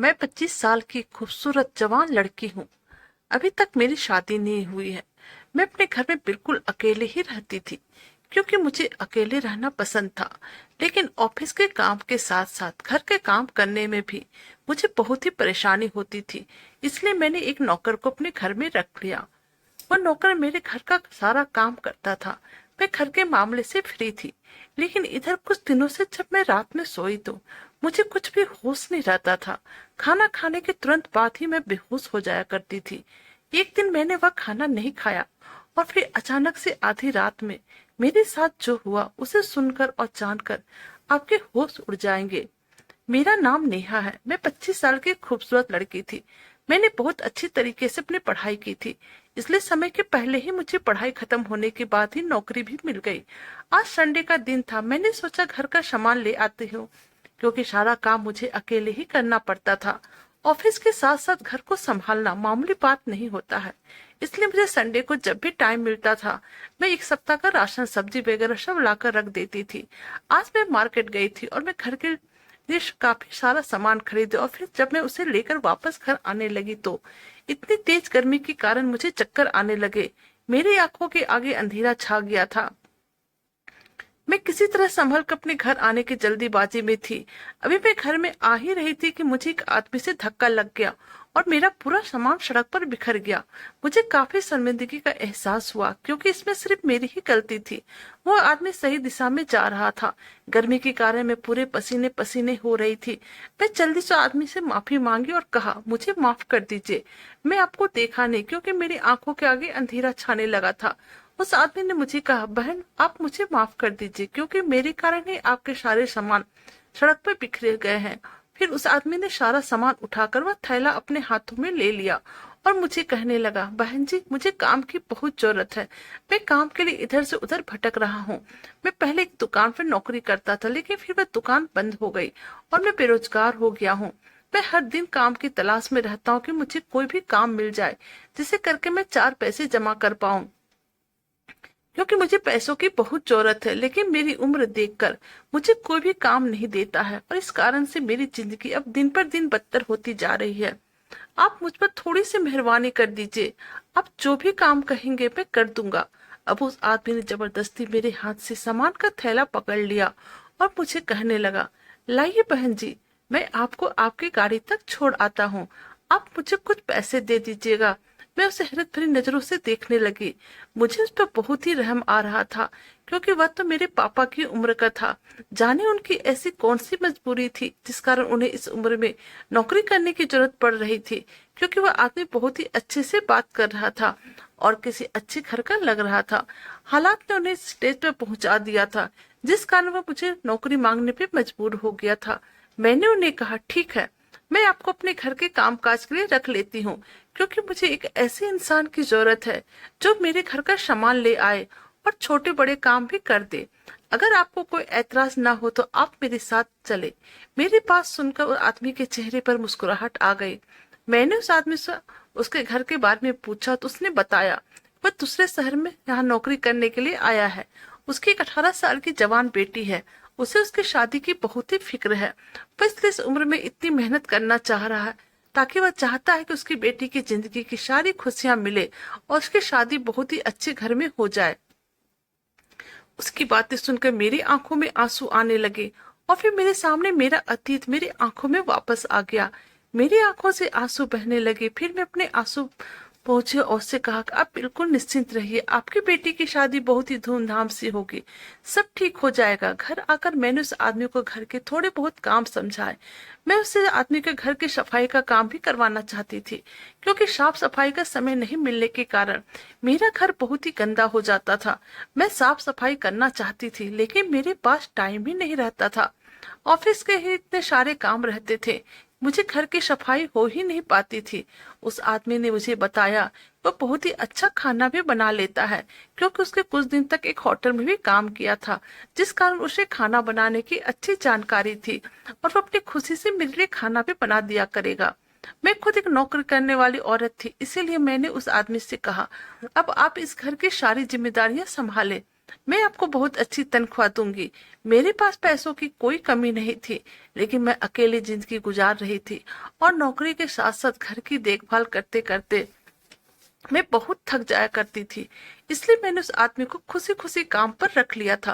मैं 25 साल की खूबसूरत जवान लड़की हूँ। अभी तक मेरी शादी नहीं हुई है। मैं अपने घर में बिल्कुल अकेले ही रहती थी, क्योंकि मुझे अकेले रहना पसंद था। लेकिन ऑफिस के काम के साथ साथ घर के काम करने में भी मुझे बहुत ही परेशानी होती थी। इसलिए मैंने एक नौकर को अपने घर में रख लिया। वह नौकर मेरे घर का सारा काम करता था। मैं घर के मामले से फ्री थी। लेकिन इधर कुछ दिनों से जब मैं रात में सोई तो मुझे कुछ भी होश नहीं रहता था। खाना खाने के तुरंत बाद ही मैं बेहोश हो जाया करती थी। एक दिन मैंने वह खाना नहीं खाया और फिर अचानक से आधी रात में मेरे साथ जो हुआ उसे सुनकर और जानकर आपके होश उड़ जाएंगे। मेरा नाम नेहा है। मैं 25 साल की खूबसूरत लड़की थी। मैंने बहुत अच्छी तरीके से अपनी पढ़ाई की थी, इसलिए समय के पहले ही मुझे पढ़ाई खत्म होने के बाद ही नौकरी भी मिल गई। आज संडे का दिन था। मैंने सोचा घर का सामान ले आती हूँ, क्योंकि सारा काम मुझे अकेले ही करना पड़ता था। ऑफिस के साथ साथ घर को संभालना मामूली बात नहीं होता है। इसलिए मुझे संडे को जब भी टाइम मिलता था, मैं एक सप्ताह का राशन सब्जी वगैरह सब लाकर रख देती थी। आज मैं मार्केट गई थी और मैं घर के लिए काफी सारा सामान खरीदे, और फिर जब मैं उसे लेकर वापस घर आने लगी तो इतनी तेज गर्मी के कारण मुझे चक्कर आने लगे। मेरी आंखों के आगे अंधेरा छा गया था। मैं किसी तरह संभल कर अपने घर आने की जल्दीबाजी में थी। अभी मैं घर में आ ही रही थी कि मुझे एक आदमी से धक्का लग गया और मेरा पूरा सामान सड़क पर बिखर गया। मुझे काफी शर्मिंदगी का एहसास हुआ, क्योंकि इसमें सिर्फ मेरी ही गलती थी। वो आदमी सही दिशा में जा रहा था। गर्मी के कारण मैं पूरे पसीने पसीने हो रही थी। मैं जल्दी से आदमी से माफी मांगी और कहा, मुझे माफ कर दीजिए, मैं आपको देखा नहीं, क्योंकि मेरी आंखों के आगे अंधेरा छाने लगा था। उस आदमी ने मुझे कहा, बहन आप मुझे माफ कर दीजिए, क्योंकि मेरे कारण ही आपके सारे सामान सड़क पर बिखरे गए हैं। फिर उस आदमी ने सारा सामान उठाकर वह थैला अपने हाथों में ले लिया और मुझे कहने लगा, बहन जी मुझे काम की बहुत जरूरत है। मैं काम के लिए इधर से उधर भटक रहा हूँ। मैं पहले एक दुकान पर नौकरी करता था, लेकिन फिर वह दुकान बंद हो गई और मैं बेरोजगार हो गया हूँ। मैं हर दिन काम की तलाश में रहता हूँ कि मुझे कोई भी काम मिल जाए, जिसे करके मैं 4 पैसे जमा कर पाऊँ, क्योंकि मुझे पैसों की बहुत जरूरत है। लेकिन मेरी उम्र देखकर मुझे कोई भी काम नहीं देता है, और इस कारण से मेरी जिंदगी अब दिन पर दिन बदतर होती जा रही है। आप मुझ पर थोड़ी सी मेहरबानी कर दीजिए। आप जो भी काम कहेंगे मैं कर दूंगा। अब उस आदमी ने जबरदस्ती मेरे हाथ से सामान का थैला पकड़ लिया और मुझे कहने लगा, लाइए बहन जी, मैं आपको आपकी गाड़ी तक छोड़ आता हूँ। आप मुझे कुछ पैसे दे दीजिएगा। मैं उसे हैरत भरी नजरों से देखने लगी। मुझे उस पर बहुत ही रहम आ रहा था, क्योंकि वह तो मेरे पापा की उम्र का था। जाने उनकी ऐसी कौन सी मजबूरी थी जिस कारण उन्हें इस उम्र में नौकरी करने की जरूरत पड़ रही थी। क्योंकि वह आदमी बहुत ही अच्छे से बात कर रहा था और किसी अच्छे घर का लग रहा था। हालात ने उन्हें स्टेज पर पहुंचा दिया था, जिस कारण वह मुझे नौकरी मांगने पे मजबूर हो गया था। मैंने उन्हें कहा, ठीक है, मैं आपको अपने घर के कामकाज के लिए रख लेती हूँ, क्योंकि मुझे एक ऐसे इंसान की जरूरत है जो मेरे घर का सामान ले आए और छोटे बड़े काम भी कर दे। अगर आपको कोई ऐतराज ना हो तो आप मेरे साथ चले। मेरी बात सुनकर उस आदमी के चेहरे पर मुस्कुराहट आ गई। मैंने उस आदमी से उसके घर के बारे में पूछा तो उसने बताया, वह दूसरे शहर में यहाँ नौकरी करने के लिए आया है। उसकी एक 18 साल की जवान बेटी है। उसे उसकी शादी की बहुत ही फिक्र है। वह इसलिए इस उम्र में इतनी मेहनत करना चाह रहा है, ताकि वह चाहता है कि उसकी बेटी की जिंदगी की सारी खुशियां मिले और उसकी शादी बहुत ही अच्छे घर में हो जाए। उसकी बातें सुनकर मेरी आंखों में आंसू आने लगे और फिर मेरे सामने मेरा अतीत मेरी आंखों में वापस आ गया। मेरी आंखों से आंसू बहने लगे। फिर मैं अपने आंसू पहुंचे और उससे कहा कि आप बिल्कुल निश्चिंत रहिए, आपकी बेटी की शादी बहुत ही धूमधाम से होगी, सब ठीक हो जाएगा। घर आकर मैंने उस आदमी को घर के थोड़े बहुत काम समझाए। मैं उससे आदमी के घर की सफाई का काम भी करवाना चाहती थी, क्योंकि साफ सफाई का समय नहीं मिलने के कारण मेरा घर बहुत ही गंदा हो जाता था। मैं साफ सफाई करना चाहती थी, लेकिन मेरे पास टाइम ही नहीं रहता था। ऑफिस के ही इतने सारे काम रहते थे, मुझे घर की सफाई हो ही नहीं पाती थी। उस आदमी ने मुझे बताया वो बहुत ही अच्छा खाना भी बना लेता है, क्योंकि उसके कुछ दिन तक एक होटल में भी काम किया था, जिस कारण उसे खाना बनाने की अच्छी जानकारी थी और वो अपनी खुशी से मेरे लिए खाना भी बना दिया करेगा। मैं खुद एक नौकरी करने वाली औरत थी, इसीलिए मैंने उस आदमी से कहा, अब आप इस घर की सारी जिम्मेदारियां संभाले। मैं आपको बहुत अच्छी तनख्वाह दूंगी। मेरे पास पैसों की कोई कमी नहीं थी, लेकिन मैं अकेली जिंदगी गुजार रही थी और नौकरी के साथ साथ घर की देखभाल करते करते मैं बहुत थक जाया करती थी। इसलिए मैंने उस आदमी को खुशी खुशी काम पर रख लिया था,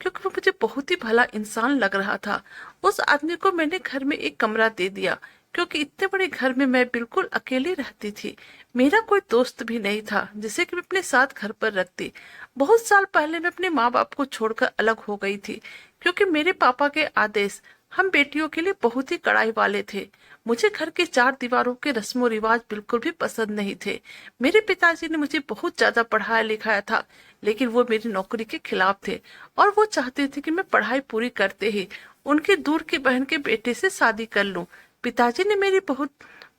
क्योंकि वो मुझे बहुत ही भला इंसान लग रहा था। उस आदमी को मैंने घर में एक कमरा दे दिया, क्योंकि इतने बड़े घर में मैं बिल्कुल अकेली रहती थी। मेरा कोई दोस्त भी नहीं था जिसे कि मैं अपने साथ घर पर रखती। बहुत साल पहले मैं अपने माँ बाप को छोड़कर अलग हो गई थी, क्योंकि मेरे पापा के आदेश हम बेटियों के लिए बहुत ही कड़ाई वाले थे। मुझे घर के चार दीवारों के रस्मों रिवाज बिल्कुल भी पसंद नहीं थे। मेरे पिताजी ने मुझे बहुत ज्यादा पढ़ाया लिखाया था, लेकिन वो मेरी नौकरी के खिलाफ थे और वो चाहते थे कि मैं पढ़ाई पूरी करते ही उनकी दूर की बहन के बेटे से शादी कर लूं। पिताजी ने मेरी बहुत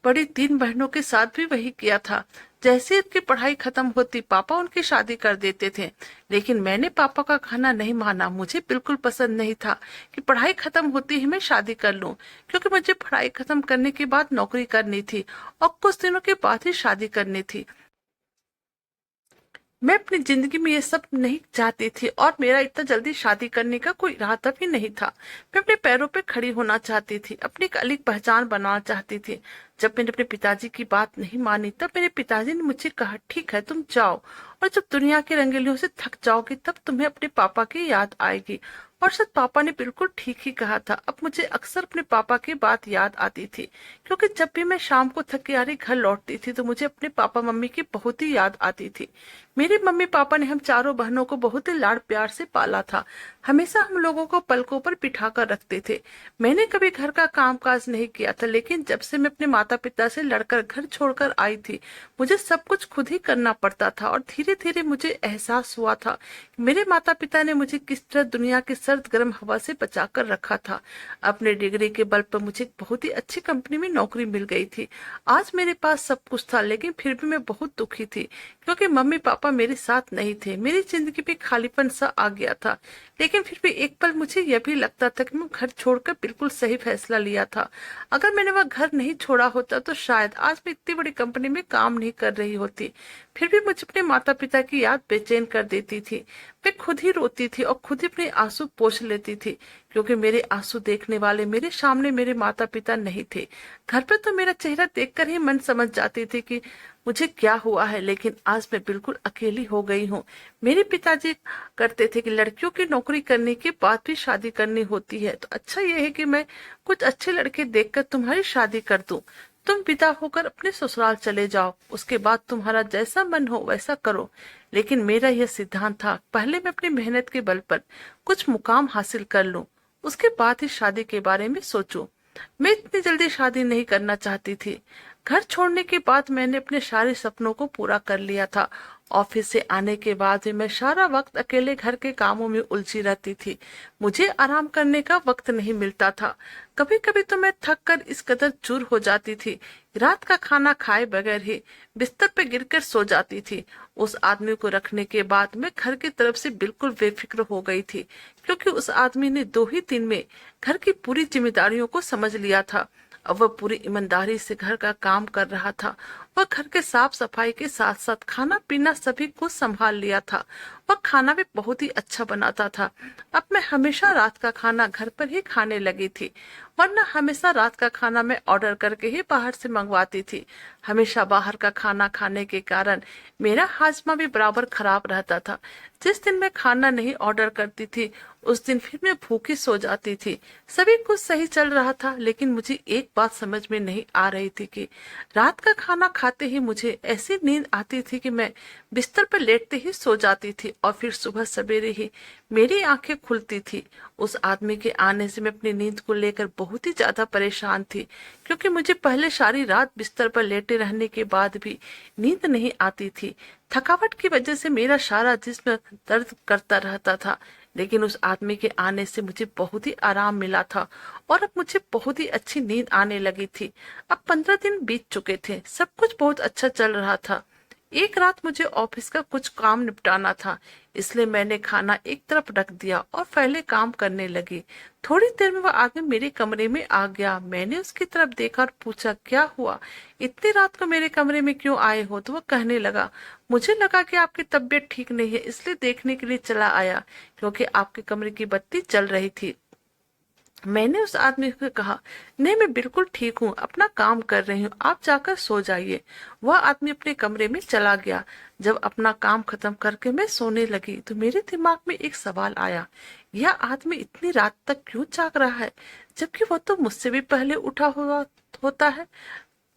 बड़ी तीन बहनों के साथ भी वही किया था। जैसे उनकी पढ़ाई खत्म होती पापा उनकी शादी कर देते थे, लेकिन मैंने पापा का कहना नहीं माना। मुझे बिल्कुल पसंद नहीं था कि पढ़ाई खत्म होती ही मैं शादी कर लूं, क्योंकि मुझे पढ़ाई खत्म करने के बाद नौकरी करनी थी और कुछ दिनों के बाद ही शादी करनी थी। मैं अपनी जिंदगी में ये सब नहीं चाहती थी और मेरा इतना जल्दी शादी करने का कोई इरादा भी नहीं था। मैं अपने पैरों पे खड़ी होना चाहती थी, अपनी एक अलग पहचान बनाना चाहती थी। जब मैंने अपने पिताजी की बात नहीं मानी, तब मेरे पिताजी ने मुझे कहा, ठीक है तुम जाओ, और जब दुनिया की रंगोलियों से थक जाओगी तब तुम्हें अपने पापा की याद आएगी। और शायद पापा ने बिल्कुल ठीक ही कहा था। अब मुझे अक्सर अपने पापा की बात याद आती थी, क्योंकि जब भी मैं शाम को थकी हारी घर लौटती थी तो मुझे अपने पापा मम्मी की बहुत ही याद आती थी। मेरे मम्मी पापा ने हम चारों बहनों को बहुत ही लाड प्यार से पाला था। हमेशा हम लोगों को पलकों पर बिठा कर रखते थे। मैंने कभी घर का काम काज नहीं किया था, लेकिन जब से मैं अपने माता पिता से लड़कर घर छोड़कर आई थी, मुझे सब कुछ खुद ही करना पड़ता था। और धीरे धीरे मुझे एहसास हुआ था कि मेरे माता पिता ने मुझे किस तरह दुनिया की सर्द गर्म हवा से बचा कर रखा था। अपने डिग्री के बल पर मुझे एक बहुत ही अच्छी कंपनी में नौकरी मिल गई थी। आज मेरे पास सब कुछ था, लेकिन फिर भी मैं बहुत दुखी थी, क्योंकि मम्मी पापा मेरे साथ नहीं थे। मेरी जिंदगी पे खालीपन सा आ गया था। लेकिन फिर भी एक पल मुझे यह भी लगता था कि मैं घर छोड़कर बिल्कुल सही फैसला लिया था। अगर मैंने वह घर नहीं छोड़ा होता तो शायद आज मैं इतनी बड़ी कंपनी में काम नहीं कर रही होती। फिर भी मुझे अपने माता पिता की याद बेचैन कर देती थी। मैं खुद ही रोती थी और खुद ही अपने आंसू पोंछ लेती थी, क्योंकि मेरे आंसू देखने वाले मेरे सामने मेरे माता पिता नहीं थे। घर पर तो मेरा चेहरा देखकर ही मन समझ जाती थी कि मुझे क्या हुआ है, लेकिन आज मैं बिल्कुल अकेली हो गई हूँ। मेरे पिताजी करते थे कि लड़कियों की नौकरी करने के बाद भी शादी करनी होती है, तो अच्छा यह है कि मैं कुछ अच्छे लड़के देखकर तुम्हारी शादी कर दूं। तुम विदा होकर अपने ससुराल चले जाओ, उसके बाद तुम्हारा जैसा मन हो वैसा करो। लेकिन मेरा यह सिद्धांत था, पहले मैं अपनी मेहनत के बल पर कुछ मुकाम हासिल कर लूं, उसके बाद ही शादी के बारे में सोचूं। मैं इतनी जल्दी शादी नहीं करना चाहती थी। घर छोड़ने के बाद मैंने अपने सारे सपनों को पूरा कर लिया था। ऑफिस से आने के बाद भी मैं सारा वक्त अकेले घर के कामों में उलझी रहती थी। मुझे आराम करने का वक्त नहीं मिलता था। कभी कभी तो मैं थक कर इस कदर चूर हो जाती थी, रात का खाना खाए बगैर ही बिस्तर पे गिरकर सो जाती थी। उस आदमी को रखने के बाद मैं घर की तरफ से बिल्कुल बेफिक्र हो गई थी, क्योंकि उस आदमी ने 2 ही दिन में घर की पूरी जिम्मेदारियों को समझ लिया था। अब वह पूरी ईमानदारी से घर का काम कर रहा था। वह घर के साफ सफाई के साथ साथ खाना पीना सभी कुछ संभाल लिया था। वह खाना भी बहुत ही अच्छा बनाता था। अब मैं हमेशा रात का खाना घर पर ही खाने लगी थी, वरना हमेशा रात का खाना मैं ऑर्डर करके ही बाहर से मंगवाती थी। हमेशा बाहर का खाना खाने के कारण मेरा हाजमा भी बराबर खराब रहता था। जिस दिन मैं खाना नहीं ऑर्डर करती थी, उस दिन फिर मैं भूखी सो जाती थी। सभी कुछ सही चल रहा था, लेकिन मुझे एक बात समझ में नहीं आ रही थी कि रात का खाना खाते ही मुझे ऐसी नींद आती थी कि मैं बिस्तर पर लेटते ही सो जाती थी और फिर सुबह सवेरे ही मेरी आंखें खुलती थी। उस आदमी के आने से मैं अपनी नींद को लेकर बहुत ही ज्यादा परेशान थी, क्योंकि मुझे पहले सारी रात बिस्तर पर लेटे रहने के बाद भी नींद नहीं आती थी। थकावट की वजह से मेरा सारा जिस्म दर्द करता रहता था। लेकिन उस आदमी के आने से मुझे बहुत ही आराम मिला था और अब मुझे बहुत ही अच्छी नींद आने लगी थी। अब 15 दिन बीत चुके थे, सब कुछ बहुत अच्छा चल रहा था। एक रात मुझे ऑफिस का कुछ काम निपटाना था, इसलिए मैंने खाना एक तरफ रख दिया और पहले काम करने लगी। थोड़ी देर में वह आदमी मेरे कमरे में आ गया। मैंने उसकी तरफ देखा और पूछा, क्या हुआ, इतनी रात को मेरे कमरे में क्यों आए हो? तो वह कहने लगा, मुझे लगा कि आपकी तबीयत ठीक नहीं है, इसलिए देखने के लिए चला आया, क्योंकि आपके कमरे की बत्ती जल रही थी। मैंने उस आदमी को कहा, नहीं मैं बिल्कुल ठीक हूँ, अपना काम कर रही हूँ, आप जाकर सो जाइए। वह आदमी अपने कमरे में चला गया। जब अपना काम खत्म करके मैं सोने लगी तो मेरे दिमाग में एक सवाल आया, यह आदमी इतनी रात तक क्यों जाग रहा है, जबकि वह तो मुझसे भी पहले उठा हुआ होता है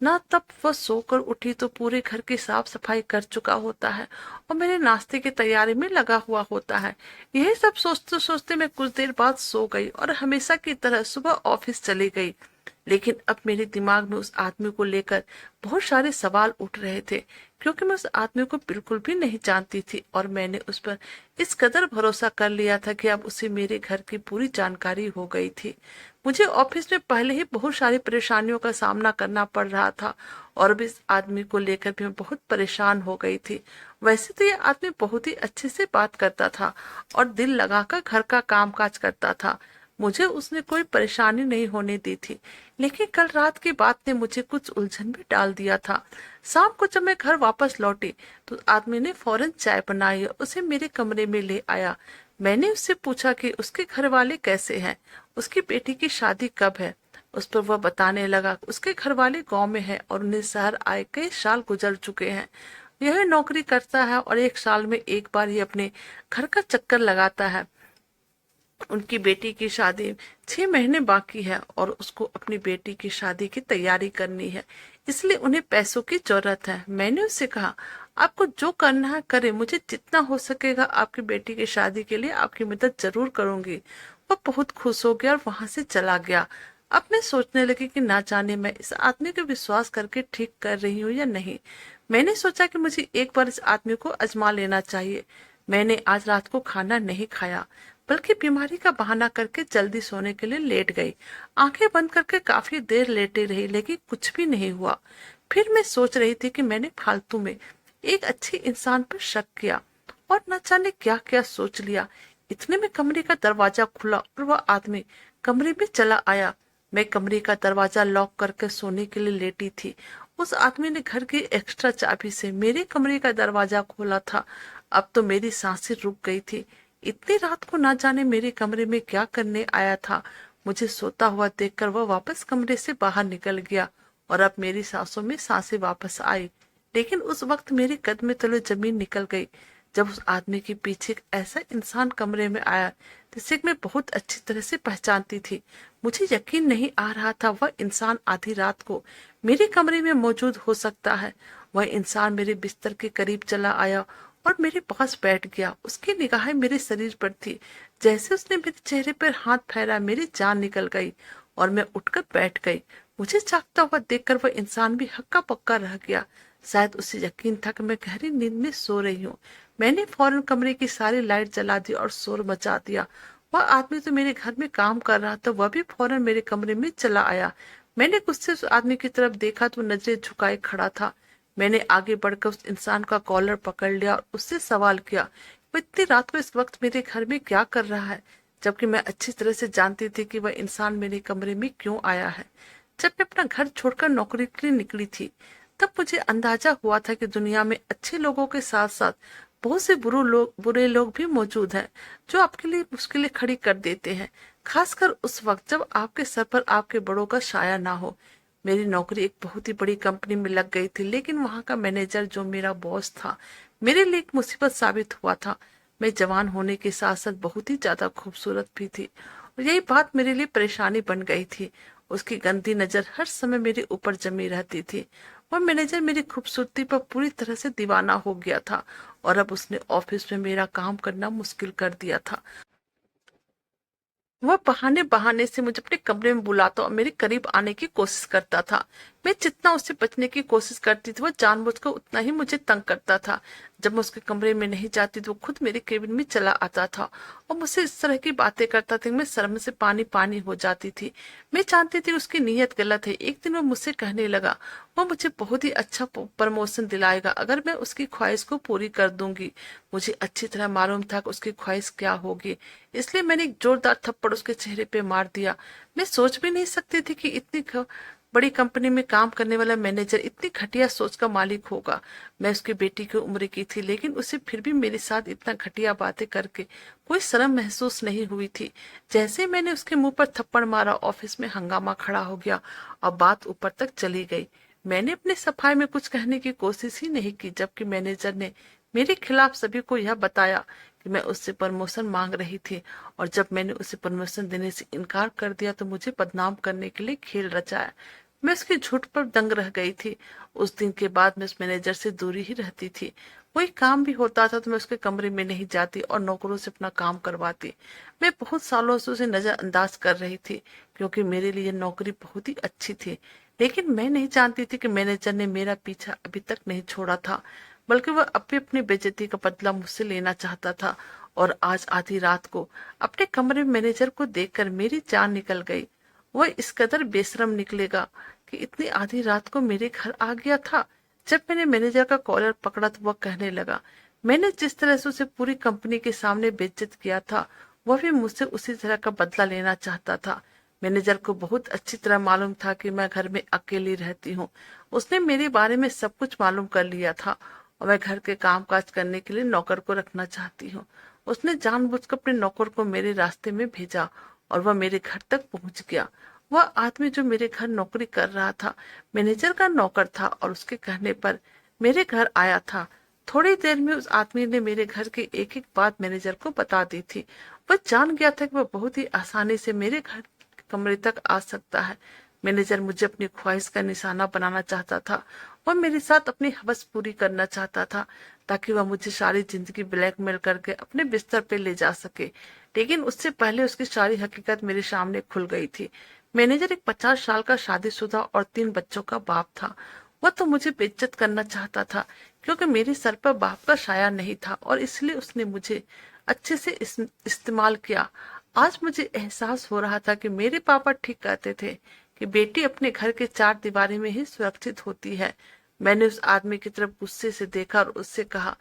ना। तब वह सोकर उठी तो पूरे घर की साफ सफाई कर चुका होता है और मेरे नाश्ते की तैयारी में लगा हुआ होता है। यही सब सोचते सोचते मैं कुछ देर बाद सो गई और हमेशा की तरह सुबह ऑफिस चली गई। लेकिन अब मेरे दिमाग में उस आदमी को लेकर बहुत सारे सवाल उठ रहे थे, क्योंकि मैं उस आदमी को बिल्कुल भी नहीं जानती थी और मैंने उस पर इस कदर भरोसा कर लिया था कि अब उसे मेरे घर की पूरी जानकारी हो गई थी। मुझे ऑफिस में पहले ही बहुत सारी परेशानियों का सामना करना पड़ रहा था और अब इस आदमी को लेकर भी मैं बहुत परेशान हो गई थी। वैसे तो ये आदमी बहुत ही अच्छे से बात करता था और दिल लगाकर घर का कामकाज करता था, मुझे उसने कोई परेशानी नहीं होने दी थी। लेकिन कल रात की बात ने मुझे कुछ उलझन में डाल दिया था। शाम को जब मैं घर वापस लौटी तो आदमी ने फौरन चाय बनाई और उसे मेरे कमरे में ले आया। मैंने उससे पूछा कि उसके घर वाले कैसे हैं, उसकी बेटी की शादी कब है। उस पर वह बताने लगा, उसके घर वाले गांव में है और उन्हें शहर आए कई साल गुजर चुके हैं। यह नौकरी करता है और एक साल में एक बार ही अपने घर का चक्कर लगाता है। उनकी बेटी की शादी 6 महीने बाकी है और उसको अपनी बेटी की शादी की तैयारी करनी है, इसलिए उन्हें पैसों की जरूरत है। मैंने उससे कहा, आपको जो करना है करे, मुझे जितना हो सकेगा आपकी बेटी की शादी के लिए आपकी मदद जरूर करूंगी। वह बहुत खुश हो गया और वहां से चला गया। अब मैं सोचने लगी कि ना जाने मैं इस आदमी को विश्वास करके ठीक कर रही हूँ या नहीं। मैंने सोचा कि मुझे एक बार इस आदमी को आजमा लेना चाहिए। मैंने आज रात को खाना नहीं खाया, बल्कि बीमारी का बहाना करके जल्दी सोने के लिए लेट गई। आंखें बंद करके काफी देर लेटी रही, लेकिन कुछ भी नहीं हुआ। फिर मैं सोच रही थी कि मैंने फालतू में एक अच्छे इंसान पर शक किया और न जाने क्या क्या सोच लिया। इतने में कमरे का दरवाजा खुला और वह आदमी कमरे में चला आया। मैं कमरे का दरवाजा लॉक करके सोने के लिए लेटी थी। उस आदमी ने घर की एक्स्ट्रा चाबी से मेरे कमरे का दरवाजा खोला था। अब तो मेरी सांसें रुक गई थी। इतनी रात को ना जाने मेरे कमरे में क्या करने आया था। मुझे सोता हुआ देखकर वह वापस कमरे से बाहर निकल गया और अब मेरी सांसों में सांसें वापस आई। लेकिन उस वक्त मेरे कदम तले जमीन निकल गई जब उस आदमी के पीछे एक ऐसा इंसान कमरे में आया जिसे मैं बहुत अच्छी तरह से पहचानती थी। मुझे यकीन नहीं आ रहा था वह इंसान आधी रात को मेरे कमरे में मौजूद हो सकता है। वह इंसान मेरे बिस्तर के करीब चला आया और मेरे पास बैठ गया। उसकी निगाहें मेरे शरीर पर थी। जैसे उसने मेरे चेहरे पर हाथ फेरा, मेरी जान निकल गई और मैं उठकर बैठ गई। मुझे जागता हुआ देखकर वह इंसान भी हक्का पक्का रह गया। शायद उसे यकीन था कि मैं गहरी नींद में सो रही हूँ। मैंने फौरन कमरे की सारी लाइट जला दी और शोर मचा दिया। वह आदमी तो मेरे घर में काम कर रहा था, वह भी फौरन मेरे कमरे में चला आया। मैंने गुस्से से उस आदमी की तरफ देखा तो नजरें झुकाए खड़ा था। मैंने आगे बढ़कर उस इंसान का कॉलर पकड़ लिया और उससे सवाल किया, वो इतनी रात को इस वक्त मेरे घर में क्या कर रहा है, जबकि मैं अच्छी तरह से जानती थी कि वह इंसान मेरे कमरे में क्यों आया है। जब मैं अपना घर छोड़कर नौकरी के लिए निकली थी तब मुझे अंदाजा हुआ था कि दुनिया में अच्छे लोगों के साथ साथ बहुत से बुरे लोग भी मौजूद हैं जो आपके लिए मुश्किलें खड़ी कर देते हैं, खासकर उस वक्त जब आपके सर पर आपके बड़ों का साया ना हो। मेरी नौकरी एक बहुत ही बड़ी कंपनी में लग गई थी, लेकिन वहां का मैनेजर जो मेरा बॉस था मेरे लिए एक मुसीबत साबित हुआ था। मैं जवान होने के साथ साथ बहुत ही ज्यादा खूबसूरत भी थी और यही बात मेरे लिए परेशानी बन गई थी। उसकी गंदी नजर हर समय मेरे ऊपर जमी रहती थी। वह मैनेजर मेरी खूबसूरती पर पूरी तरह से दीवाना हो गया था और अब उसने ऑफिस में मेरा काम करना मुश्किल कर दिया था। वह बहाने बहाने से मुझे अपने कमरे में बुलाता और मेरे करीब आने की कोशिश करता था। मैं जितना उससे बचने की कोशिश करती थी वो जानबूझकर उतना ही मुझे तंग करता था। जब मैं उसके कमरे में नहीं जाती तो वो खुद मेरे केबिन में चला आता था और मुझसे इस तरह की बातें करता था कि मैं शर्म से पानी पानी हो जाती थी। मैं जानती थी उसकी नीयत गलत है। एक दिन वो मुझसे कहने लगा वो मुझे बहुत ही अच्छा प्रमोशन दिलाएगा अगर मैं उसकी ख्वाहिश को पूरी कर दूंगी। मुझे अच्छी तरह मालूम था कि उसकी ख्वाहिश क्या होगी, इसलिए मैंने एक जोरदार थप्पड़ उसके चेहरे पे मार दिया। मैं सोच भी नहीं सकती थी कि इतनी बड़ी कंपनी में काम करने वाला मैनेजर इतनी घटिया सोच का मालिक होगा। मैं उसकी बेटी की उम्र की थी, लेकिन उसे फिर भी मेरे साथ इतना घटिया बातें करके कोई शर्म महसूस नहीं हुई थी। जैसे ही मैंने उसके मुंह पर थप्पड़ मारा, ऑफिस में हंगामा खड़ा हो गया और बात ऊपर तक चली गई। मैंने अपनी सफाई में कुछ कहने की कोशिश ही नहीं की, जबकि मैनेजर ने मेरे खिलाफ सभी को यह बताया कि मैं उससे प्रमोशन मांग रही थी, और जब मैंने उसे प्रमोशन देने से इनकार कर दिया तो मुझे बदनाम करने के लिए खेल रचाया। मैं उसके झूठ पर दंग रह गई थी। उस दिन के बाद मैं उस मैनेजर से दूरी ही रहती थी। कोई काम भी होता था तो मैं उसके कमरे में नहीं जाती और नौकरों से अपना काम करवाती। मैं बहुत सालों से उसे नजरअंदाज कर रही थी, क्योंकि मेरे लिए नौकरी बहुत ही अच्छी थी। लेकिन मैं नहीं जानती थी कि मैनेजर ने मेरा पीछा अभी तक नहीं छोड़ा था, बल्कि वह अभी अपनी बेइज्जती का बदला मुझसे लेना चाहता था। और आज आधी रात को अपने कमरे में मैनेजर को देखकर मेरी जान निकल गई। वह इस कदर बेशरम निकलेगा कि इतनी आधी रात को मेरे घर आ गया था। जब मैंने मैनेजर का कॉलर पकड़ा तो वह कहने लगा, मैंने जिस तरह से उसे पूरी कंपनी के सामने बेइज्जत किया था, वह भी मुझसे उसी तरह का बदला लेना चाहता था। मैनेजर को बहुत अच्छी तरह मालूम था कि मैं घर में अकेली रहती हूँ। उसने मेरे बारे में सब कुछ मालूम कर लिया था और मैं घर के कामकाज करने के लिए नौकर को रखना चाहती हूँ। उसने जानबूझकर अपने नौकर को मेरे रास्ते में भेजा और वह मेरे घर तक पहुंच गया। वह आदमी जो मेरे घर नौकरी कर रहा था मैनेजर का नौकर था और उसके कहने पर मेरे घर आया था। थोड़ी देर में उस आदमी ने मेरे घर की एक एक बात मैनेजर को बता दी थी। वह जान गया था कि वह बहुत ही आसानी से मेरे घर कमरे तक आ सकता है। मैनेजर मुझे अपनी ख्वाहिश का निशाना बनाना चाहता था। वह मेरे साथ अपनी हवस पूरी करना चाहता था ताकि वह मुझे सारी जिंदगी ब्लैकमेल करके अपने बिस्तर पे ले जा सके। लेकिन उससे पहले उसकी सारी हकीकत मेरे सामने खुल गई थी। मैनेजर एक 50 साल का शादीशुदा और 3 बच्चों का बाप था। वह तो मुझे बेइज्जत करना चाहता था, क्योंकि मेरे सर पर बाप का साया नहीं था और इसलिए उसने मुझे अच्छे से इस्तेमाल किया। आज मुझे एहसास हो रहा था कि मेरे पापा ठीक कहते थे कि बेटी अपने घर के 4 दीवारी में ही सुरक्षित होती है। मैंने उस आदमी की तरफ गुस्से से देखा और उससे कहा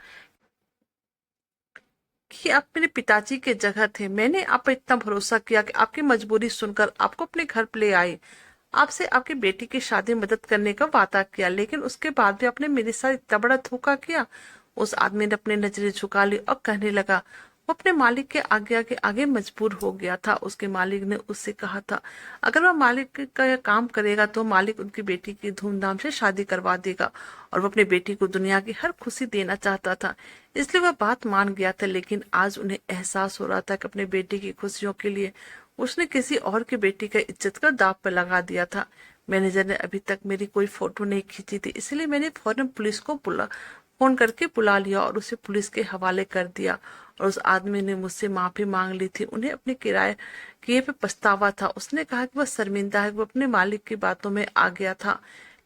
कि आप मेरे पिताजी के जगह थे। मैंने आप पर इतना भरोसा किया कि आपकी मजबूरी सुनकर आपको अपने घर ले आई। आपसे आपकी बेटी की शादी में मदद करने का वादा किया, लेकिन उसके बाद भी आपने मेरे साथ इतना बड़ा धोखा किया। उस आदमी ने अपनी नजरें झुका ली और कहने लगा। वो अपने मालिक के आगे आगे आगे मजबूर हो गया था। उसके मालिक ने उससे कहा था अगर वह मालिक का यह काम करेगा तो मालिक उनकी बेटी की धूमधाम से शादी करवा देगा, और वो अपनी बेटी को दुनिया की हर खुशी देना चाहता था। इसलिए वह बात मान गया था। लेकिन आज उन्हें एहसास हो रहा था कि अपनी बेटी की खुशियों के लिए उसने किसी और की बेटी का इज्जत का दाव पे लगा दिया था। मैनेजर ने अभी तक मेरी कोई फोटो नहीं खींची थी, इसलिए मैंने फौरन पुलिस को फोन करके बुला लिया और उसे पुलिस के हवाले कर दिया। और उस आदमी ने मुझसे माफी मांग ली थी। उन्हें अपने किराए किए पे पछतावा था। उसने कहा कि वह शर्मिंदा है, वो अपने मालिक की बातों में आ गया था,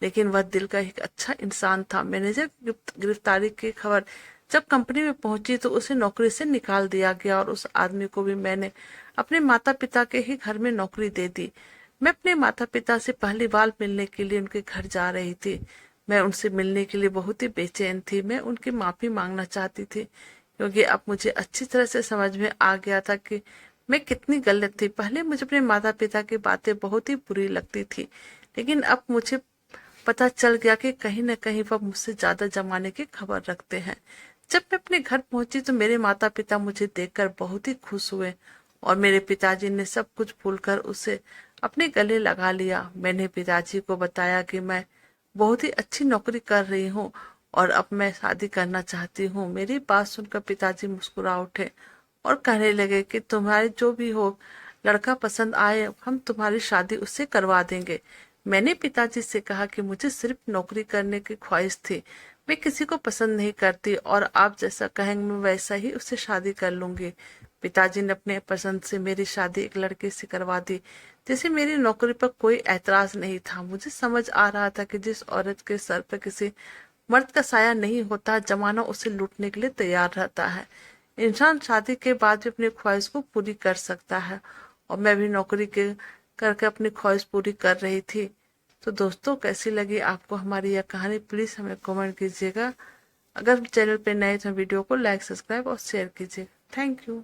लेकिन वह दिल का एक अच्छा इंसान था। मैनेजर की गिरफ्तारी की खबर जब कंपनी में पहुंची तो उसे नौकरी से निकाल दिया गया और उस आदमी को भी मैंने अपने माता पिता के ही घर में नौकरी दे दी। मैं अपने माता पिता से पहली बार मिलने के लिए उनके घर जा रही थी। मैं उनसे मिलने के लिए बहुत ही बेचैन थी। मैं उनकी माफी मांगना चाहती थी, क्योंकि अब मुझे अच्छी तरह से समझ में आ गया था कि मैं कितनी गलत थी। पहले मुझे अपने माता पिता की बातें बहुत ही बुरी लगती थी, लेकिन अब मुझे पता चल गया कि कहीं न कहीं वह मुझसे ज्यादा जमाने की खबर रखते हैं। जब मैं अपने घर पहुंची तो मेरे माता पिता मुझे देखकर बहुत ही खुश हुए और मेरे पिताजी ने सब कुछ भूलकर उसे अपने गले लगा लिया। मैंने पिताजी को बताया कि मैं बहुत ही अच्छी नौकरी कर रही हूँ और अब मैं शादी करना चाहती हूँ। मेरी बात सुनकर पिताजी मुस्कुरा उठे और कहने लगे कि तुम्हारे जो भी हो लड़का पसंद आए हम तुम्हारी शादी उससे करवा देंगे। मैंने पिताजी से कहा कि मुझे सिर्फ नौकरी करने की ख्वाहिश थी, मैं किसी को पसंद नहीं करती और आप जैसा कहेंगे मैं वैसा ही उससे शादी कर लूंगी। पिताजी ने अपने पसंद से मेरी शादी एक लड़के से करवा दी जैसे मेरी नौकरी पर कोई ऐतराज नहीं था। मुझे समझ आ रहा था कि जिस औरत के सर पर किसी मर्द का साया नहीं होता, जमाना उसे लूटने के लिए तैयार रहता है। इंसान शादी के बाद भी अपनी ख्वाहिश को पूरी कर सकता है, और मैं भी नौकरी के करके अपनी ख्वाहिश पूरी कर रही थी। तो दोस्तों, कैसी लगी आपको हमारी यह कहानी, प्लीज हमें कमेंट कीजिएगा। अगर चैनल पे नए तो वीडियो को लाइक, सब्सक्राइब और शेयर कीजिए। Thank you.